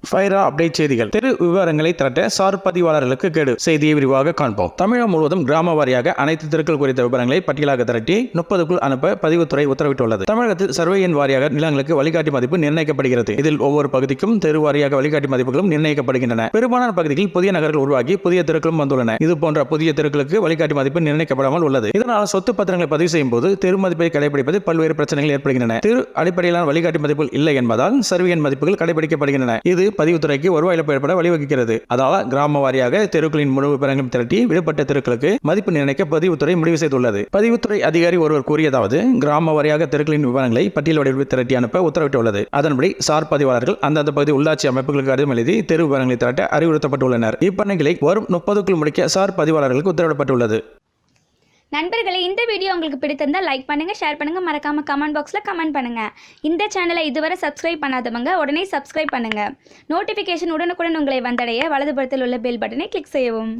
Faira update செய்திகள். தெரு விவரங்களை திரட்ட சார் பதிவாளர்களுக்கு கேடு. செய்தியை விரிவாக காண்போம். தமிழகம் முழுவதும் கிராம வாரியாக அனைத்து தெருக்கள் குறித்த விவரங்களை பட்டியலாக திரட்டி 30க்குள் அனுப்ப பதிவுத்துறை உத்தரவிட்டுள்ளது. தமிழகத்தில் சர்வே எண் வாரியாக நிலங்களுக்கு வழிகாட்டி மதிப்பு நிர்ணயிக்கப்படுகிறது. இதில் ஒவ்வொரு பகுதிக்கும் தெரு வாரியாக வழிகாட்டி மதிப்புகளும் நிர்ணயிக்கப்படுகின்றன. பெரும்பாலான பகுதிகளில் புதிய நகர்கள் உருவாகி புதிய தெருக்களும் வந்துள்ளன. இது போன்ற புதிய தெருக்களுக்கு வழிகாட்டி மதிப்பு நிர்ணயிக்கப்படாமல் உள்ளது. இதனால் சொத்து பத்திரங்களை பதிவு செய்யும் போது தெரு மதிப்பை கடைபிடிப்பது பல்வேறு பிரச்சனைகள் ஏற்படுகின்றன. தெரு அடிப்படையிலான வழிகாட்டி மதிப்புகள் இல்லை என்பதால் சர்வே எண் மதிப்புகள் கடைபிடிக்கப்படுகின்றன. இது பதிவுத்துறைக்கு வருவாய் இழப்பு ஏற்பட வழிவகுக்கிறது. அதாவது கிராம வாரியாக தெருக்களின் முழு விவரங்களும் திரட்டி விடுபட்ட தெருக்களுக்கு மதிப்பு நிர்ணயிக்க பதிவுத்துறை முடிவு செய்துள்ளது. பதிவுத்துறை அதிகாரி ஒருவர் கூறியதாவது, கிராம வாரியாக தெருக்களின் விவரங்களை பட்டியல் வடிவில் திரட்டி அனுப்ப உத்தரவிட்டுள்ளது. அதன்படி சார் பதிவாளர்கள் அந்தந்த பகுதி உள்ளாட்சி அமைப்புகளுக்கு கடிதம் எழுதி தெரு விவரங்களை திரட்ட அறிவுறுத்தப்பட்டுள்ளனர். இப்பணிகளை வரும் 30க்குள் முடிக்க சார் பதிவாளர்களுக்கு உத்தரவிடப்பட்டுள்ளது. நண்பர்களே, இந்த வீடியோ உங்களுக்கு பிடித்திருந்தால் லைக் பண்ணுங்கள், ஷேர் பண்ணுங்கள், மறக்காமல் கமெண்ட் பாக்ஸில் கமெண்ட் பண்ணுங்கள். இந்த சேனலை இதுவரை சப்ஸ்கிரைப் பண்ணாதவங்க உடனே சப்ஸ்கிரைப் பண்ணுங்கள். நோட்டிஃபிகேஷன் உடனுக்குடன் உங்களை வந்தடைய வலதுபுறத்தில் உள்ள பெல் பட்டனை கிளிக் செய்யவும்.